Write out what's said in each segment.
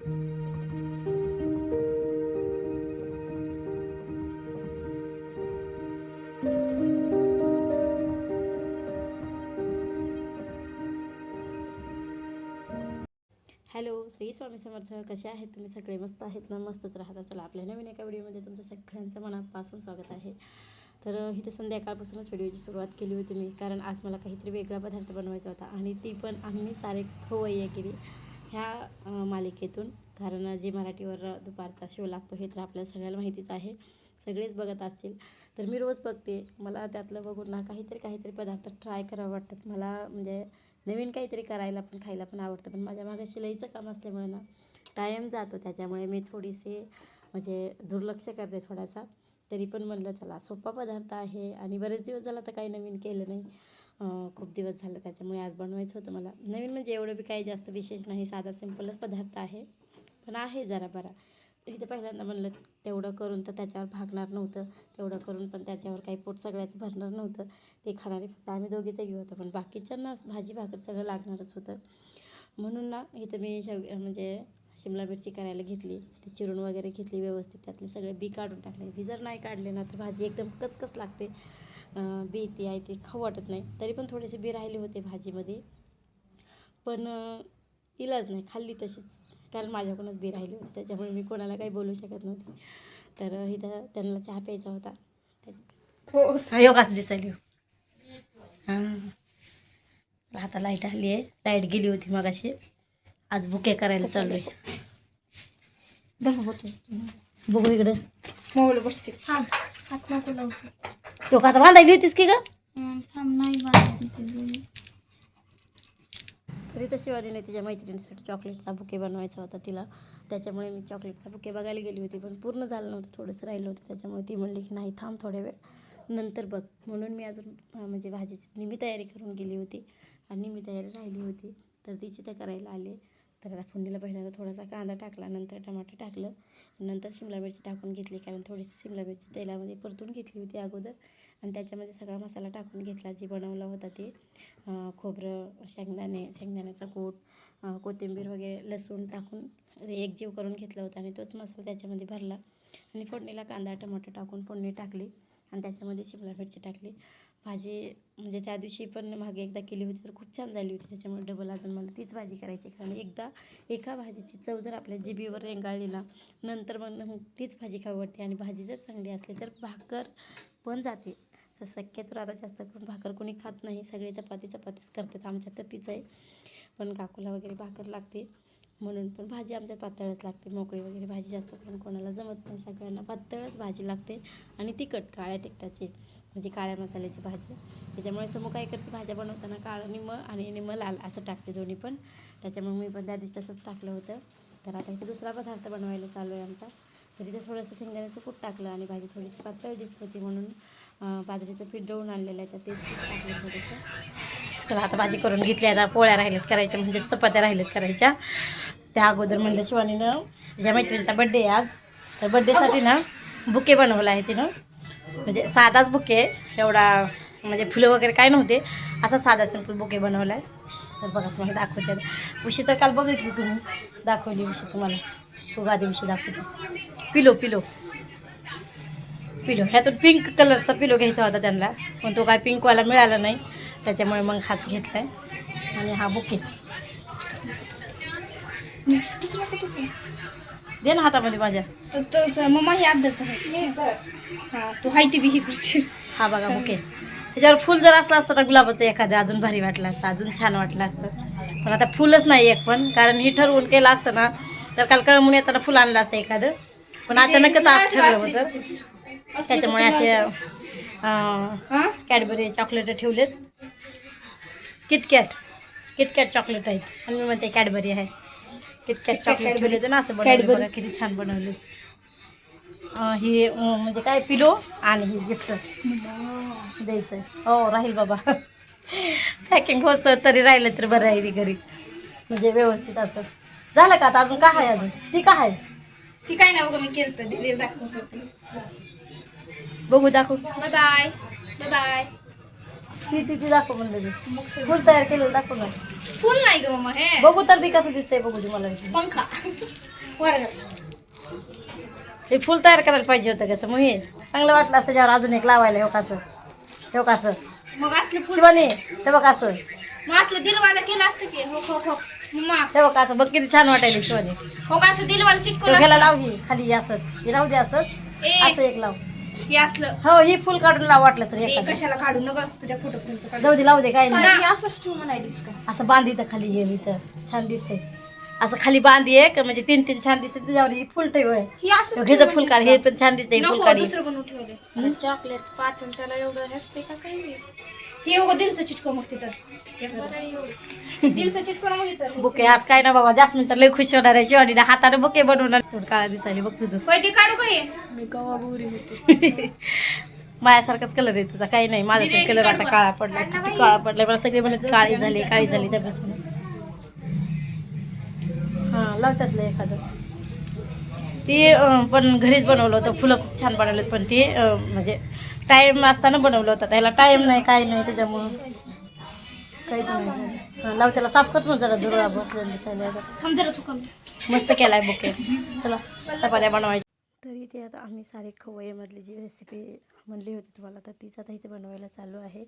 Hello, Shri Swami Samarth. कसे आहेत तुम्ही सगळे? मस्त आहेत ना? मस्तच राहता. चला, आपल्या नवीन एका व्हिडिओमध्ये तुमचं सगळ्यांचं मनापासून स्वागत आहे. तर इथे संध्याकाळपासूनच व्हिडिओची सुरुवात केली होती मी, कारण आज मला काहीतरी वेगळा पदार्थ बनवायचा होता आणि ती पण आम्ही सारे खवय्ये केली ह्या मालिकेतून. कारण जे मराठीवर दुपारचा शो लागतो हे तर आपल्याला सगळ्याला माहितीच आहे, सगळेच बघत असतील. तर मी रोज बघते, मला त्यातलं बघून ना काहीतरी पदार्थ ट्राय करावं वाटतात. मला म्हणजे नवीन काहीतरी करायला पण खायला पण आवडतं. पण माझ्या मागे शिलाईचं काम असल्यामुळे ना टाईम जातो, त्याच्यामुळे मी थोडीशी म्हणजे दुर्लक्ष करते थोडासा. तरी पण म्हणलं चला, सोपा पदार्थ आहे आणि बरेच दिवस झाला तर काही नवीन केलं नाही. खूप दिवस झालं, त्याच्यामुळे आज बनवायचं होतं मला. नवीन म्हणजे एवढं बी काही जास्त विशेष नाही, साधा सिंपलच पदार्थ आहे, पण आहे जरा बरा. इथे पहिल्यांदा म्हणलं तेवढं करून तर त्याच्यावर भागणार नव्हतं, तेवढं करून पण त्याच्यावर काही पोट सगळ्याचं भरणार नव्हतं. ते खाणारे फक्त आम्ही दोघे तरी होतो, पण बाकीच्यांना भाजी भाकर सगळं लागणारच होतं. म्हणून ना इथं मी म्हणजे शिमला मिरची करायला घेतली, ती चिरून वगैरे घेतली व्यवस्थित, त्यातले सगळे बी काढून टाकले. बी जर नाही काढले ना तर भाजी एकदम कचकच लागते. बी ती आहे ती खाऊ वाटत नाही. तरी पण थोडेसे बी राहिले होते भाजीमध्ये, पण इलाज नाही, खाल्ली तशीच, कारण माझ्याकडूनच बी राहिली होती, त्याच्यामुळे मी कोणाला काही बोलू शकत नव्हती. तर इथं त्यांना चहा प्यायचा होता. हो, योगाच दिसायली. हां, आता लाईट आली आहे, लाईट गेली होती मगाशी. आज बुके करायला चालू आहे. बघू इकडं मोबाईल बसते. हां, हात नको लावतो. तो का आता बांधायली होतीस की ग? नाही बांधायची. तरी तर शिवानीने तिच्या मैत्रिणीसाठी चॉकलेटचा बुके बनवायचा होता तिला, त्याच्यामुळे मी चॉकलेटचा बुके बघायला गेली होती, पण पूर्ण झालं नव्हतं, थोडंसं राहिलं होतं. त्याच्यामुळे ती म्हणली की नाही थांब थोड्या वेळ नंतर बघ, म्हणून मी अजून म्हणजे भाजीची निम्मी तयारी करून गेली होती आणि निम्मी तयारी राहिली होती. तर तिची तर करायला आले. तर आता फोडणीला पहिल्यांदा थोडासा कांदा टाकला, नंतर टमाटर टाकलं, नंतर शिमला मिरची टाकून घेतली, कारण थोडीशी शिमला मिरची तेलामध्ये परतून घेतली होती अगोदर, आणि त्याच्यामध्ये सगळा मसाला टाकून घेतला जी बनवला होता ते. खोबरं, शेंगदाण्याचा कूट, कोथिंबीर वगैरे लसूण टाकून एकजीव करून घेतला होता आणि तोच मसाला त्याच्यामध्ये भरला आणि फोडणीला कांदा टमाटर टाकून फोडणी टाकली आणि त्याच्यामध्ये शिमला मिरची टाकली. भाजी म्हणजे त्या दिवशी पण मागे एकदा केली होती तर खूप छान झाली होती, त्याच्यामुळे डबल अजून मला तीच भाजी करायची. कारण एकदा एका भाजीची चव जर आपल्या जिभेवर रेंगाळली ना, नंतर मग तीच भाजी खावी वाटते. आणि भाजी जर चांगली असली तर भाकर पण जाते. तर शक्यतो आता जास्त करून भाकर कोणी खात नाही, सगळे चपातीच करतात. आमच्यात तर तीच आहे, पण काकूला वगैरे भाकर लागते, म्हणून पण भाजी आमच्यात पातळच लागते. मोकळी वगैरे भाजी जास्त करून कोणाला जमत नाही, सगळ्यांना पातळच भाजी लागते. आणि तिखट काळ्या तिखटाची म्हणजे काळ्या मसाल्याची भाजी. त्याच्यामुळे समूह काय करते, भाज्या बनवताना काळं निम्मं आणि निम्मं लाल असं टाकते दोन्ही पण. त्याच्यामुळे मी पण त्या दिवशी तसंच टाकलं होतं. तर आता इथे दुसरा पदार्थ बनवायला चालू आहे आमचा. तर इथे थोडंसं शेंगदाण्याचं कूट टाकलं आणि भाजी थोडीशी पातळ दिसत होती म्हणून बाजरीचं पीठ दळून आणलेलं आहे, तर तेच पीठ टाकलं थोडंसं. चला, आता भाजी करून घेतली. आता पोळ्या राहिल्यात करायच्या, म्हणजे चपात्या राहिल्यात करायच्या. त्या अगोदर म्हणलं शिवानीनं, तिच्या मैत्रिणीचा बड्डे आहे आज, तर बड्डेसाठी ना बुके बनवला आहे तिनं. म्हणजे साधाच बुके, एवढा म्हणजे फुलं वगैरे काय नव्हते, असा साधा सिंपल बुके बनवला आहे. तर बघा तुम्हाला दाखवते. उशी तर काल बघितली तुम्ही, दाखवली उशी तुम्हाला, उगा दिवशी दाखवते. पिलो ह्यातून पिंक कलरचा पिलो घ्यायचा होता त्यांना, पण तो काय पिंकवाला मिळाला नाही, त्याच्यामुळे मग हाच घेतला आहे. आणि हा बुके दे ना हातामध्ये माझ्या. मम्मा ही आदत हां, तू हायटी बी ही खुर्ची. हा बघा बुके, त्याच्यावर फुल जर असलं असतं ना गुलाबाचं एखादं, अजून भारी वाटलं असतं, अजून छान वाटलं असतं. पण आता फुलच नाही एक पण, कारण ही ठरवून केलं असतं ना तर काल कळमून येताना फुल आणलं असतं एखादं, पण अचानकच आज ठरलं होतं. त्याच्यामुळे असे कॅडबरी चॉकलेट ठेवलेत. किटकॅट चॉकलेट आहेत आणि मी म्हणते कॅडबरी आहे. किटकॅट चॉकलेट ठेवले तर ना असं बनवलं बघा, किती छान बनवले. ही म्हणजे काय पिलो आणि ही गिफ्ट द्यायचं आहे. हो राहील बाबा, पॅकिंग होत तरी राहिलं तर बरं राहील घरी, म्हणजे व्यवस्थित असं झालं का. आता अजून काय आहे, अजून ती काय आहे, ती काय नाही बघा, मी केलं तर दिदी दाखवतो. बघू दाखव. Bye bye bye bye. ती दाखव म्हणलं ती फुल तयार केलेलं दाखव ना. फुल नाही ग मम्मा हे बघू तर ती कसं दिसतंय बघू दे मला. पंखा वर्गात हे फुल तयार करायला पाहिजे होतं कसं मग हे चांगलं वाटलं असतं त्याच्यावर अजून एक लावायला. हे कसं मग असलं फुल शिवानी हे बघ असं. मग असलं दिलवाला केलं असतं की हो हो हो मम्मा हे बघ असं बघ किती छान वाटायला शिवानी. हो का असं दिलवाला चिटकवलं ह्याला लाव ही खाली असंच हे राहू दे असंच ए. असं एक लाव. हे असलं हो ही फुल काढून लाव वाटलं तर ए, एखादं. कशाला काढू नका तुझ्या फोटो जाऊ दे लावू दे काय नाही. असंच ठेवू म्हणालीस का असं बांध इथं खाली हे इथं छान दिसतंय. असं खाली बांध एक म्हणजे 3 छान दिसते त्याच्यावर ही फुल ठेव. ही असंच ह्याचं फुल काढ हे पण छान दिसतंय फुल नको काढी. दुसरं बनवून ठेवले चॉकलेट 5 आणि त्याला एवढं असते का काही नाही. हे एवढं दिलचं चिटको मग तिथं दिलचं चिटको मग तिथं बुके आज काय ना बाबा जास्मिन तर लय खुश होणार आहे. शिवानीला हाताने बुके बनवणार. थोडं काळा दिसायला बघ तुझं. पैसे काढू का हे मी कवा गोरी होते. माझ्यासारखाच कलर आहे तुझा. काही नाही माझा दिदी, कलर आता काढू का? काळा पडला किती काळा पडलाय. मला सगळे म्हणत काळी झाली तर हां लावतातलं एखादं. ती पण घरीच बनवलं होतं. फुलं खूप छान बनवलेत पण ती म्हणजे टाईम असताना बनवलं होतं. त्याला टाईम नाही काही नाही त्याच्यामुळं काहीच नाही झालं. हां लाव त्याला साफ करत मग जरा दुर्वा बसलेलं दिसायला. थांब जरा चुकून मस्त केलाय बुके. चला चपात्या बनवायच्या. तरी ते आता आम्ही सारे खवय्यामधली जी रेसिपी म्हणली होती तुम्हाला तर तीच आता इथे बनवायला चालू आहे.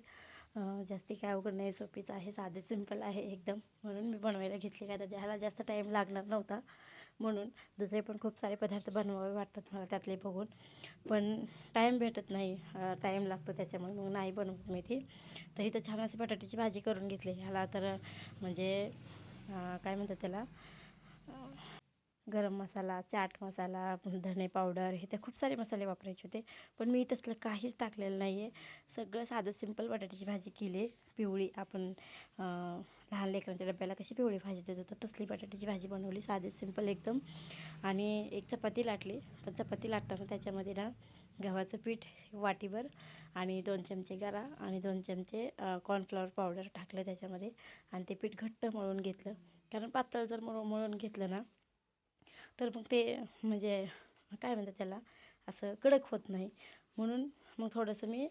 जास्ती काय अवघड नाही सोपीच आहे. साधे सिंपल आहे एकदम म्हणून मी बनवायला घेतली. काय तर ह्याला जास्त टाईम लागणार नव्हता म्हणून. दुसरे पण खूप सारे पदार्थ बनवावे वाटतात मला त्यातले बघून पण टाईम भेटत नाही. टाईम लागतो त्याच्यामुळे मग नाही बनवत मी ती. तर इथं छान अशी बटाट्याची भाजी करून घेतली. ह्याला तर म्हणजे काय म्हणतात त्याला गरम मसाला चाट मसाला धणे पावडर हे तर खूप सारे मसाले वापरायचे होते पण मी तसलं काहीच टाकलेलं नाही आहे. सगळं साधं सिंपल बटाट्याची भाजी केली आहे. पिवळी आपण लहान लेकरांच्या डब्याला कशी पिवळी भाजी देतो तर तसली बटाट्याची भाजी बनवली. साधी सिंपल एकदम. आणि एक चपाती लाटली पण चपाती लाटताना त्याच्यामध्ये ना गव्हाचं पीठ वाटीभर आणि 2 चमचे गरा आणि 2 चमचे कॉर्नफ्लॉवर पावडर टाकलं त्याच्यामध्ये आणि ते पीठ घट्ट मळून घेतलं. कारण पातळ जर मळून घेतलं ना तर मग ते म्हणजे काय म्हणतात त्याला असं कडक होत नाही म्हणून मग थोडंसं मी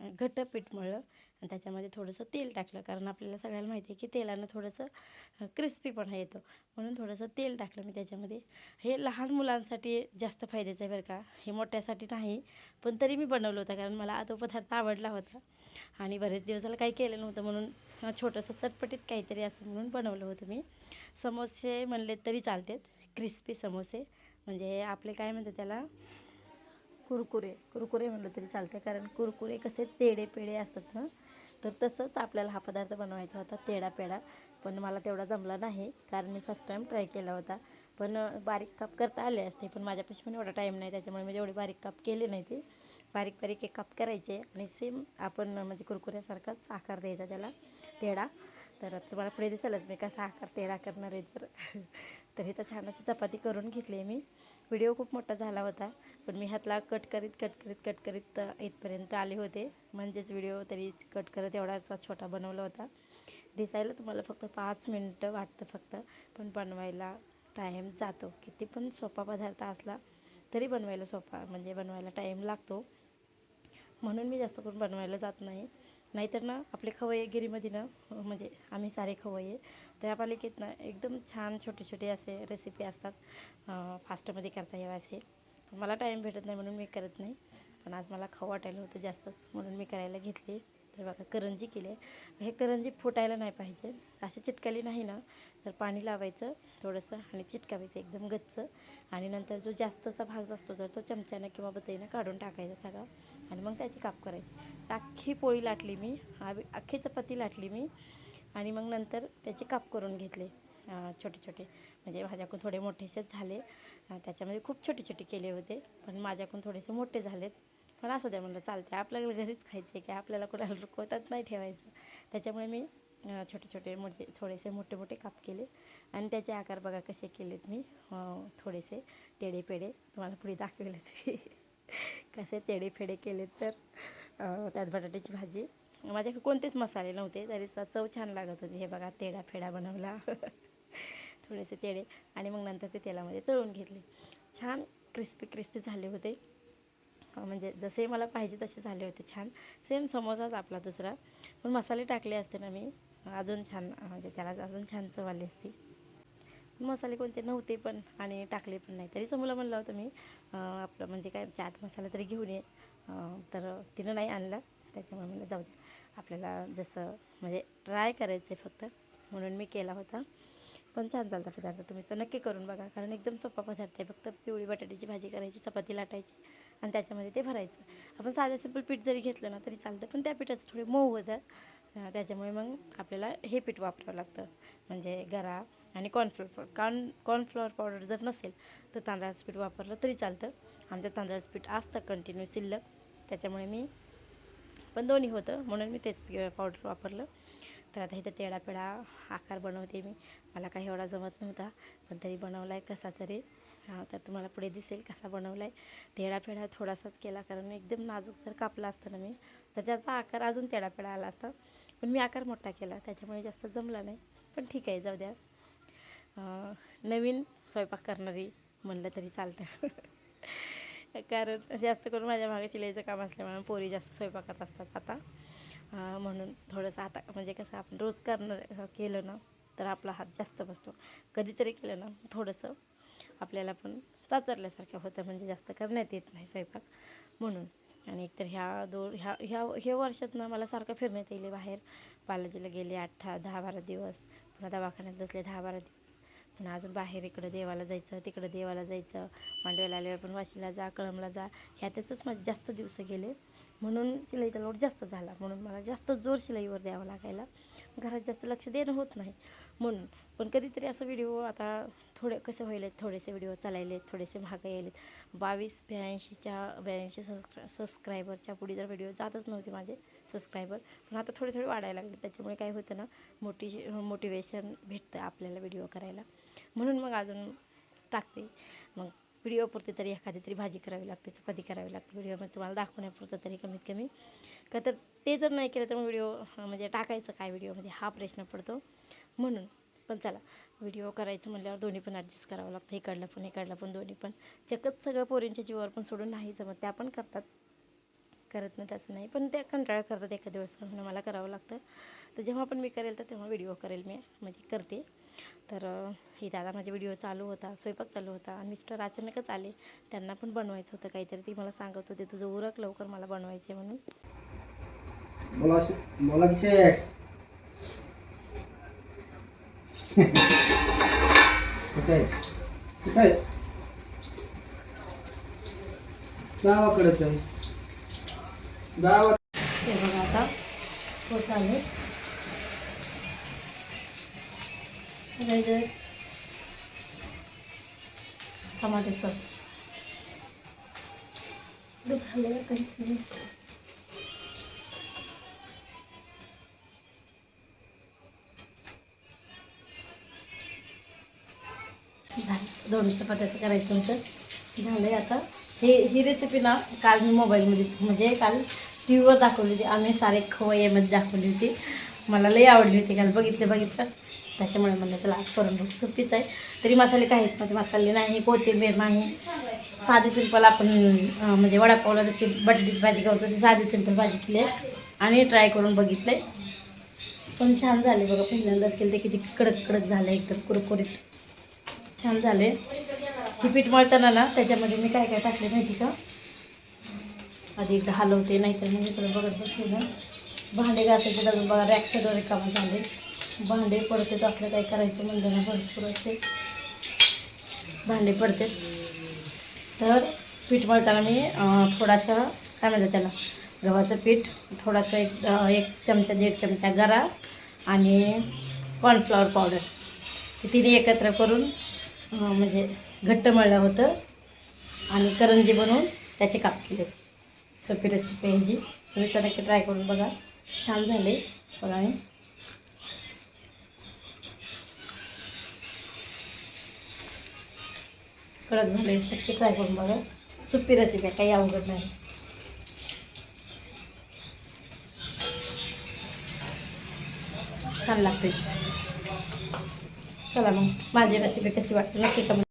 घट्ट पीठ मळलं आणि त्याच्यामध्ये थोडंसं तेल टाकलं. कारण आपल्याला सगळ्याला माहिती आहे की तेलानं थोडंसं क्रिस्पीपणा येतो म्हणून थोडंसं तेल टाकलं मी त्याच्यामध्ये. हे लहान मुलांसाठी जास्त फायद्याचं आहे बरं का. हे मोठ्यासाठी नाही पण तरी मी बनवलं होतं कारण मला तो पदार्थ आवडला होता आणि बरेच दिवसाला काही केलं नव्हतं म्हणून छोटंसं चटपटीत काहीतरी असं म्हणून बनवलं होतं मी. समोसे म्हणले तरी चालतात. क्रिस्पी समोसे म्हणजे आपले काय म्हणतात त्याला कुरकुरे म्हणलं तरी चालते कारण कुरकुरे कसे तेडे पेडे असतात ना तर तसंच आपल्याला हा पदार्थ बनवायचा होता तेडा पेडा. पण मला तेवढा जमला नाही कारण मी फर्स्ट टाईम ट्राय केला होता. पण बारीक काप करता आले असते पण माझ्यापाशी पण एवढा टाईम नाही त्याच्यामुळे मी एवढे बारीक काप केले नाही. ते बारीक एक काप करायचे आणि सेम आपण म्हणजे कुरकुऱ्यासारखाच आकार द्यायचा त्याला तेडा. तर तुम्हाला पुढे दिसेलच मी कसा आकार तेडा करणार आहे तर इथं छान अशी चपाती करून घेतली मी. व्हिडिओ खूप मोठा झाला होता पण मी ह्यातला कट करीत इथपर्यंत आले होते म्हणजेच व्हिडिओ तरी कट करत एवढासा छोटा बनवला होता. दिसायला तुम्हाला फक्त 5 मिनटं वाटतं फक्त पण बनवायला टाईम जातो. किती पण सोपा पदार्थ असला तरी बनवायला सोपा म्हणजे बनवायला टाईम लागतो म्हणून मी जास्त करून बनवायला जात नाही. नाहीतर ना आपले खवय्येगिरीमध्ये ना म्हणजे आम्ही सारे खवय्ये त्या पालिकेत ना एकदम छान छोटे असे रेसिपी असतात फास्टमध्ये करता यावे असे. मला टाईम भेटत नाही म्हणून मी करत नाही पण आज मला खाऊ वाटायला होतं जास्तच म्हणून मी करायला घेतली. तर बघा करंजी केली. हे करंजी फुटायला नाही पाहिजे. अशी चिटकली नाही ना तर पाणी लावायचं थोडंसं आणि चिटकावायचं एकदम गच्च आणि नंतर जो जास्तचा भाग असतो तर तो चमच्यानं किंवा बत्तीनं काढून टाकायचा सगळा आणि मग त्याची काप करायची. अख्खी पोळी लाटली मी अख्खी चपाती लाटली मी आणि मग नंतर त्याचे काप करून घेतले छोटे म्हणजे माझ्याकडून थोडे मोठेसेच झाले. त्याच्यामध्ये खूप छोटे केले होते पण माझ्याकडून थोडेसे मोठे झालेत पण असू द्या म्हणलं चालते आपल्याला घरीच खायचे की आपल्याला कोणाला रुकवतात नाही ठेवायचं. त्याच्यामुळे मी छोटे म्हणजे थोडेसे मोठे काप केले आणि त्याचे आकार बघा कसे केलेत मी थोडेसे तेडे पेडे तुम्हाला पुढे दाखवेलच कसे तेडे फेडे केलेत. तर त्यात बटाट्याची भाजी माझ्याकडे कोणतेच मसाले नव्हते तरी चव छान लागत होती. हे बघा तेडा फेडा बनवला थोडेसे तेडे आणि मग नंतर ते तेलामध्ये तळून घेतले. छान क्रिस्पी झाले होते म्हणजे जसे मला पाहिजे तसे झाले होते छान. सेम समोसाच आपला दुसरा, पण मसाले टाकले असते ना मी अजून छान, म्हणजे त्याला अजून छान चव आली असती. मसाले कोणते नव्हते पण आणि टाकले पण नाही. तरी समोला म्हणलं होतं मी आपलं म्हणजे काय चाट मसाला तरी घेऊन ये, तर तिनं नाही आणला. त्याच्यामुळे म्हणलं जाऊ दे, आपल्याला जसं म्हणजे ट्राय करायचं आहे फक्त, म्हणून मी केला होता. पण छान चालता पदार्थ, तुम्ही असं नक्की करून बघा, कारण एकदम सोपा पदार्थ आहे. फक्त पिवळी बटाट्याची भाजी करायची, चपाती लाटायची आणि त्याच्यामध्ये ते भरायचं. आपण साधं सिंपल पीठ जरी घेतलं ना तरी चालतं, पण त्या पिठाचं थोडे मऊ होतं. त्याच्यामुळे मग आपल्याला हे पीठ वापरावं लागतं, म्हणजे गरा आणि कॉर्नफ्लॉवर पावडर जर नसेल तर तांदळाचं पीठ वापरलं तरी चालतं. आमच्या तांदळाचं पीठ असतं कंटिन्यू शिल्लक, त्याच्यामुळे मी पण दोन्ही होतं म्हणून मी तेच पावडर वापरलं. तर आता इथं तेढापेढा आकार बनवते मी. मला काही एवढा जमत नव्हता, पण तरी बनवला आहे कसा तरी. तर तुम्हाला पुढे दिसेल कसा बनवला आहे. तेढापेढा थोडासाच केला, कारण एकदम नाजूक जर कापला असतं ना मी तर त्याचा आकार अजून तेढापेढा आला असता. पण मी आकार मोठा केला, त्याच्यामुळे जास्त जमला नाही. पण ठीक आहे, जाऊ द्या. नवीन स्वयंपाक करणारी म्हणलं तरी चालतं. कारण जास्त करून माझ्या मागे शिलाईचं काम असल्यामुळे पोरी जास्त स्वयंपाकात असतात आता. म्हणून थोडंसं आता म्हणजे कसं आपण रोज केलं ना तर आपला हात जास्त बसतो. कधीतरी केलं ना थोडंसं आपल्याला पण चाचरल्यासारखं होतं, म्हणजे जास्त करण्यात येत नाही स्वयंपाक म्हणून. आणि एकतर ह्या वर्षात ना मला सारखं फिरण्यात येईल बाहेर. बालाजीला गेले 10-12 दिवस, पुन्हा दवाखान्यात बसले 10-12 दिवस, पुन्हा अजून बाहेर इकडं देवाला जायचं, तिकडं देवाला जायचं, मांडव्याला आल्यावर पण वाशीला जा, कळमला जा, ह्यातच माझे जास्त दिवस गेले. म्हणून शिलाईचा लोड जास्त झाला, म्हणून मला जास्त जोर शिलाईवर द्यावा लागायला. घरात जास्त लक्ष देणं होत नाही म्हणून. पण कधीतरी असं व्हिडिओ आता थोडे कसं व्हायलेत, थोडेसे व्हिडिओ चालायलेत, थोडेसे महागाई यायलेत. 82 सबस्क्रायबरच्या पुढे तर व्हिडिओ जातच नव्हते माझे सबस्क्रायबर, पण आता थोडे वाढायला लागले. त्याच्यामुळे काय होतं ना, मोटिवेशन भेटतं आपल्याला व्हिडिओ करायला, म्हणून मग अजून टाकते. मग व्हिडिओपुरते तरी एखादी तरी भाजी करावी लागते, चपाती करावी लागते व्हिडिओमध्ये तुम्हाला दाखवण्यापुरतं तरी कमीत कमी. का तर ते जर नाही केलं तर मग व्हिडिओ म्हणजे टाकायचं काय व्हिडिओमध्ये हा प्रश्न पडतो म्हणून. पण चला, व्हिडिओ करायचं म्हणल्यावर दोन्ही पण ॲडजस्ट करावं लागतं, इकडलं पण दोन्ही पण. चकत सगळं पोरींच्या जीवावर पण सोडून नाही जमत. त्या पण करत नाही तसं नाही, पण त्या कंटाळा करतात एखाद्या दिवस, म्हणून मला करावं लागतं. तर जेव्हा पण मी करेल तर तेव्हा व्हिडिओ करेल मी, म्हणजे करते. तर हे दादा माझे व्हिडिओ चालू होता, स्वयंपाक चालू होता आणि मिस्टर अचानकच आले. त्यांना पण बनवायचं होतं काहीतरी. ती मला सांगत होते तुझं उरक लवकर, मला बनवायचे म्हणून. बोला की शेठ. कुठे गावाकडेच आहे. गावात हे बघा आता होत आले. टमाटे सॉस झाले कंटिन्यू. झालं, दोन चपात्याचं करायचं होतं, झालं आहे आता. ही रेसिपी ना काल मी मोबाईलमध्ये म्हणजे काल टी व्हीवर दाखवली होती, आम्ही सारे खवय्यामध्ये दाखवली होती. मला लई आवडली होती, काल बघितलं त्याच्यामुळे म्हणलं चला आज करून बघू. सोपीच आहे, तरी मसाले काहीच नव्हते, मसाले नाही, कोथिंबीर नाही, साधी सिंपल आपण म्हणजे वडापावला जशी बटाट्याची भाजी करतो तशी साधी सिंपल भाजी केली आहे आणि ट्राय करून बघितलं आहे. पण छान झाले बघा, पहिल्यांदाच केलं ते किती कडक झालं, एकदम कुरकुरीत छान झाले. हे पीठ मळताना ना त्याच्यामध्ये मी काय काय टाकले माहिती का, आधी एकदा हलवते, नाहीतर मग इकडे बघत बसले ना भांडे घासायचे तर बघा रॅक सगळं रिकामं झाले. भांडे पडते आपलं काय करायचं म्हणलं ना, भरपूर असे भांडे पडते. तर पीठ मळताना मी थोडासा काय म्हणतात त्याला, गव्हाचं पीठ, थोडासा एक चमचा 1.5 चमचा गरा आणि कॉर्नफ्लॉवर पावडर, हे तिन्ही एकत्र करून म्हणजे घट्ट मळलं होतं आणि करंजी बनवून त्याचे काप केले. सोपी रेसिपी ह्याची, तुम्ही नक्की ट्राय करून बघा, छान झाले बघा. कडक झाले, नक्की ट्राय करून बघा. सोपी रेसिपी आहे, काही अवघड नाही. छान लागते. चला मग माझी रेसिपी कशी वाटते नक्की कमेंट